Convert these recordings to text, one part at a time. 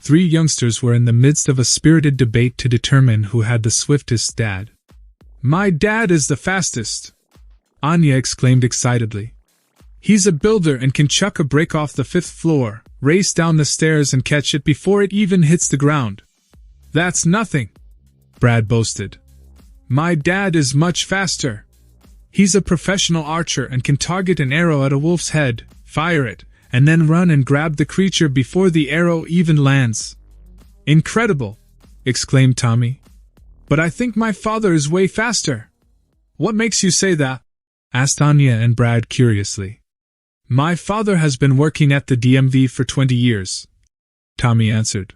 three youngsters were in the midst of a spirited debate to determine who had the swiftest dad. "My dad is the fastest!" Anya exclaimed excitedly. "He's a builder and can chuck a brick off the 5th floor, race down the stairs and catch it before it even hits the ground." "That's nothing," Brad boasted. "My dad is much faster. He's a professional archer and can target an arrow at a wolf's head, fire it, and then run and grab the creature before the arrow even lands." "Incredible!" exclaimed Tommy. "But I think my father is way faster." "What makes you say that?" asked Anya and Brad curiously. "My father has been working at the DMV for 20 years, Tommy answered.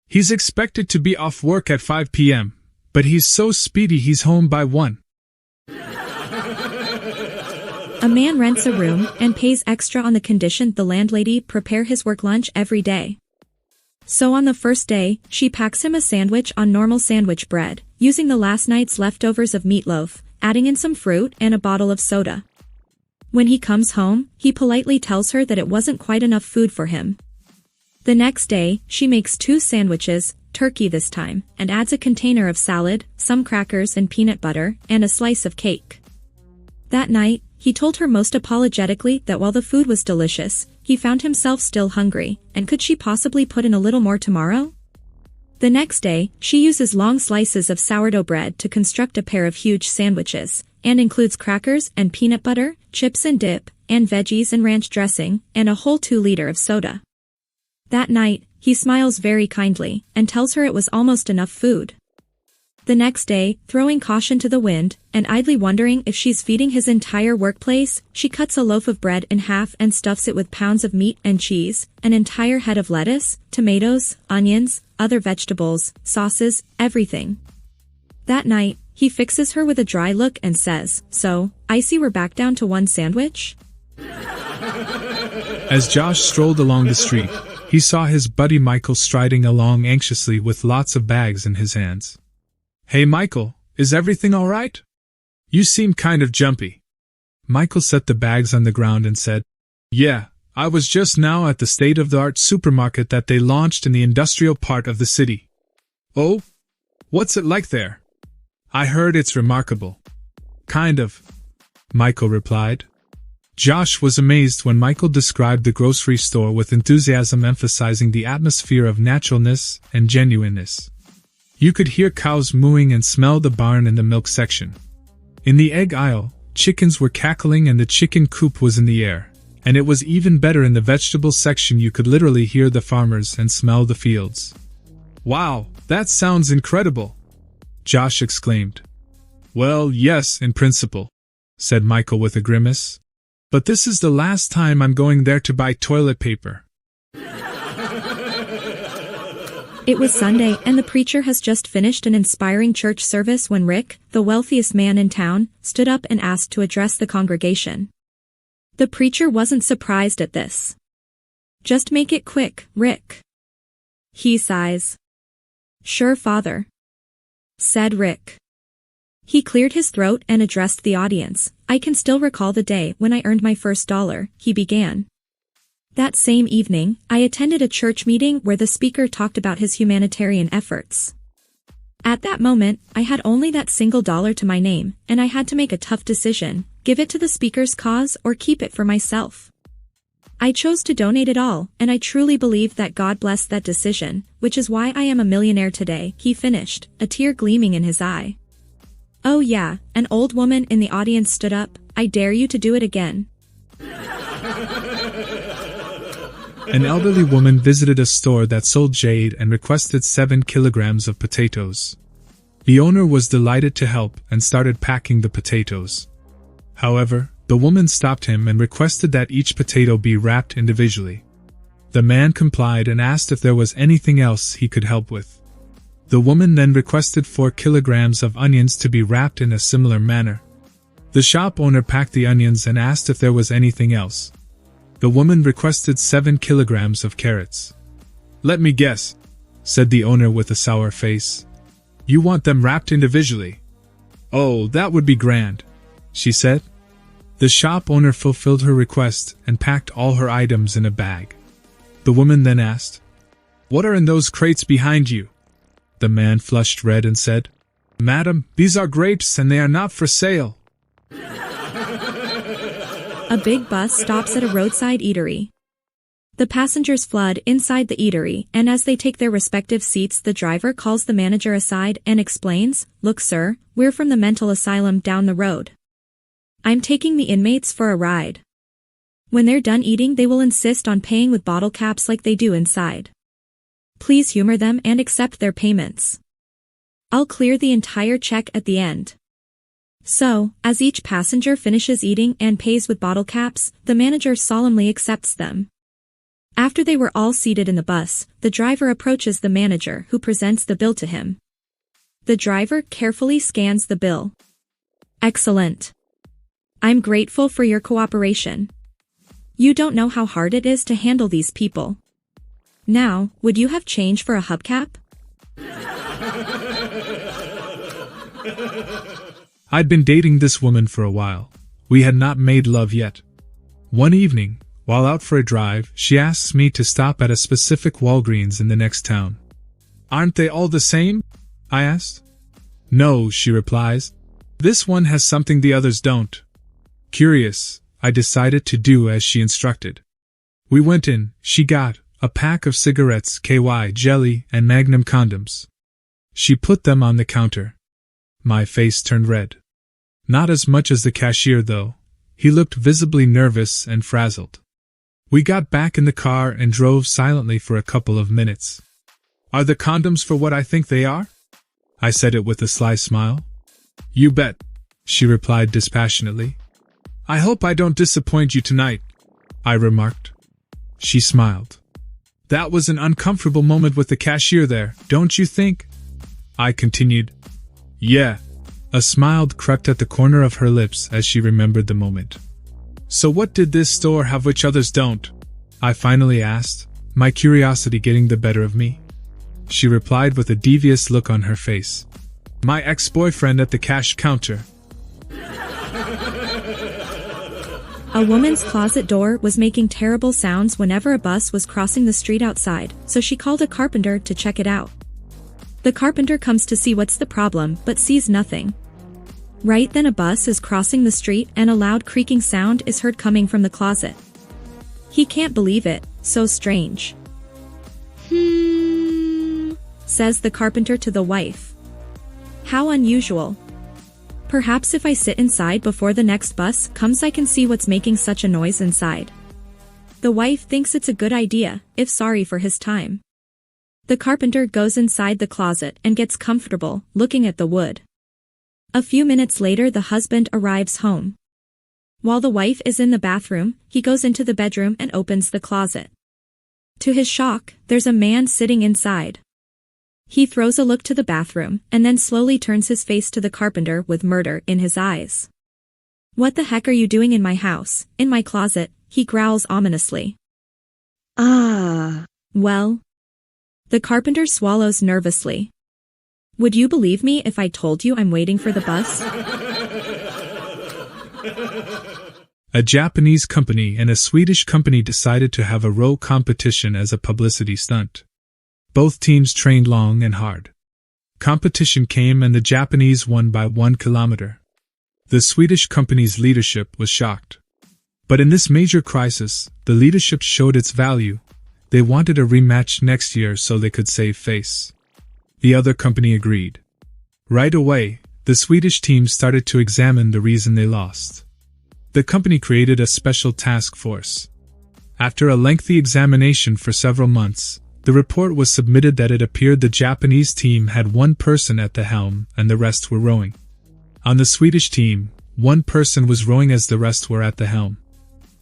"He's expected to be off work at 5 p.m., but he's so speedy he's home by 1. A man rents a room and pays extra on the condition the landlady prepare his work lunch every day. So on the first day, she packs him a sandwich on normal sandwich bread, using the last night's leftovers of meatloaf, adding in some fruit and a bottle of soda. When he comes home, he politely tells her that it wasn't quite enough food for him. The next day, she makes 2 sandwiches, turkey this time, and adds a container of salad, some crackers and peanut butter, and a slice of cake. That night, he told her most apologetically that while the food was delicious, he found himself still hungry, and could she possibly put in a little more tomorrow? The next day, she uses long slices of sourdough bread to construct a pair of huge sandwiches, and includes crackers and peanut butter, chips and dip, and veggies and ranch dressing, and a whole 2-liter of soda. That night, he smiles very kindly, and tells her it was almost enough food. The next day, throwing caution to the wind, and idly wondering if she's feeding his entire workplace, she cuts a loaf of bread in half and stuffs it with pounds of meat and cheese, an entire head of lettuce, tomatoes, onions, other vegetables, sauces, everything. That night, he fixes her with a dry look and says, "So, I see we're back down to 1 sandwich?" As Josh strolled along the street, he saw his buddy Michael striding along anxiously with lots of bags in his hands. "Hey Michael, is everything all right? You seem kind of jumpy." Michael set the bags on the ground and said, "Yeah, I was just now at the state-of-the-art supermarket that they launched in the industrial part of the city." "Oh? What's it like there?" "I heard it's remarkable." "Kind of," Michael replied. Josh was amazed when Michael described the grocery store with enthusiasm, emphasizing the atmosphere of naturalness and genuineness. You could hear cows mooing and smell the barn in the milk section. In the egg aisle, chickens were cackling and the chicken coop was in the air. And it was even better in the vegetable section. You could literally hear the farmers and smell the fields. "Wow, that sounds incredible," Josh exclaimed. "Well, yes, in principle," said Michael with a grimace. "But this is the last time I'm going there to buy toilet paper." It was Sunday and the preacher has just finished an inspiring church service when Rick, the wealthiest man in town, stood up and asked to address the congregation. The preacher wasn't surprised at this. "Just make it quick, Rick," he sighs. "Sure, Father," said Rick. He cleared his throat and addressed the audience. "I can still recall the day when I earned my first $1, he began. That same evening, I attended a church meeting where the speaker talked about his humanitarian efforts. At that moment, I had only that single $1 to my name, and I had to make a tough decision, give it to the speaker's cause or keep it for myself. I chose to donate it all, and I truly believe that God blessed that decision, which is why I am a millionaire today," he finished, a tear gleaming in his eye. "Oh yeah," an old woman in the audience stood up, "I dare you to do it again." An elderly woman visited a store that sold Jade and requested 7 kilograms of potatoes. The owner was delighted to help and started packing the potatoes. However, the woman stopped him and requested that each potato be wrapped individually. The man complied and asked if there was anything else he could help with. The woman then requested 4 kilograms of onions to be wrapped in a similar manner. The shop owner packed the onions and asked if there was anything else. The woman requested 7 kilograms of carrots. "Let me guess," said the owner with a sour face. "You want them wrapped individually?" "Oh, that would be grand," she said. The shop owner fulfilled her request and packed all her items in a bag. The woman then asked, What are in those crates behind you? The man flushed red and said, Madam, these are grapes and they are not for sale. A big bus stops at a roadside eatery. The passengers flood inside the eatery, and as they take their respective seats, the driver calls the manager aside and explains, Look, sir, we're from the mental asylum down the road. I'm taking the inmates for a ride. When they're done eating, they will insist on paying with bottle caps like they do inside. Please humor them and accept their payments. I'll clear the entire check at the end. So, as each passenger finishes eating and pays with bottle caps, the manager solemnly accepts them. After they were all seated in the bus, the driver approaches the manager, who presents the bill to him. The driver carefully scans the bill. Excellent. I'm grateful for your cooperation. You don't know how hard it is to handle these people. Now, would you have change for a hubcap? I'd been dating this woman for a while. We had not made love yet. One evening, while out for a drive, she asks me to stop at a specific Walgreens in the next town. Aren't they all the same? I asked. No, she replies. This one has something the others don't. Curious, I decided to do as she instructed. We went in, she got a pack of cigarettes, KY jelly, and Magnum condoms. She put them on the counter. My face turned red. Not as much as the cashier though. He looked visibly nervous and frazzled. We got back in the car and drove silently for a couple of minutes. Are the condoms for what I think they are? I said it with a sly smile. You bet, she replied dispassionately. I hope I don't disappoint you tonight, I remarked. She smiled. That was an uncomfortable moment with the cashier there, don't you think? I continued. Yeah. A smile crept at the corner of her lips as she remembered the moment. So what did this store have which others don't? I finally asked, my curiosity getting the better of me. She replied with a devious look on her face. My ex-boyfriend at the cash counter. A woman's closet door was making terrible sounds whenever a bus was crossing the street outside, so she called a carpenter to check it out. The carpenter comes to see what's the problem but sees nothing. Right then a bus is crossing the street and a loud creaking sound is heard coming from the closet. He can't believe it, so strange. Says the carpenter to the wife. How unusual. Perhaps if I sit inside before the next bus comes I can see what's making such a noise inside. The wife thinks it's a good idea, if sorry for his time. The carpenter goes inside the closet and gets comfortable, looking at the wood. A few minutes later the husband arrives home. While the wife is in the bathroom, he goes into the bedroom and opens the closet. To his shock, there's a man sitting inside. He throws a look to the bathroom, and then slowly turns his face to the carpenter with murder in his eyes. What the heck are you doing in my house, in my closet? He growls ominously. Well? The carpenter swallows nervously. Would you believe me if I told you I'm waiting for the bus? A Japanese company and a Swedish company decided to have a row competition as a publicity stunt. Both teams trained long and hard. Competition came and the Japanese won by 1 kilometer. The Swedish company's leadership was shocked. But in this major crisis, the leadership showed its value. They wanted a rematch next year so they could save face. The other company agreed. Right away, the Swedish team started to examine the reason they lost. The company created a special task force. After a lengthy examination for several months, the report was submitted that it appeared the Japanese team had one person at the helm and the rest were rowing. On the Swedish team, one person was rowing as the rest were at the helm.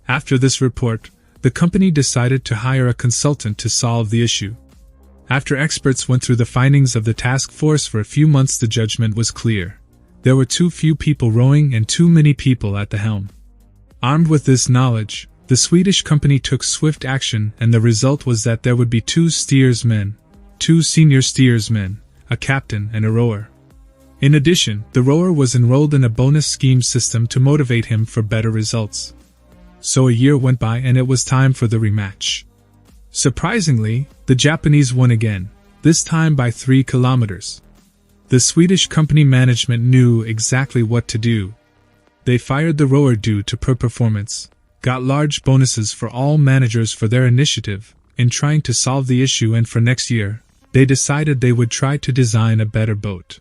After this report, the company decided to hire a consultant to solve the issue. After experts went through the findings of the task force for a few months, the judgment was clear. There were too few people rowing and too many people at the helm. Armed with this knowledge, the Swedish company took swift action, and the result was that there would be 2 steersmen, 2 senior steersmen, a captain and a rower. In addition, the rower was enrolled in a bonus scheme system to motivate him for better results. So a year went by and it was time for the rematch. Surprisingly, the Japanese won again, this time by 3 kilometers. The Swedish company management knew exactly what to do. They fired the rower due to poor performance, got large bonuses for all managers for their initiative in trying to solve the issue, and for next year, they decided they would try to design a better boat.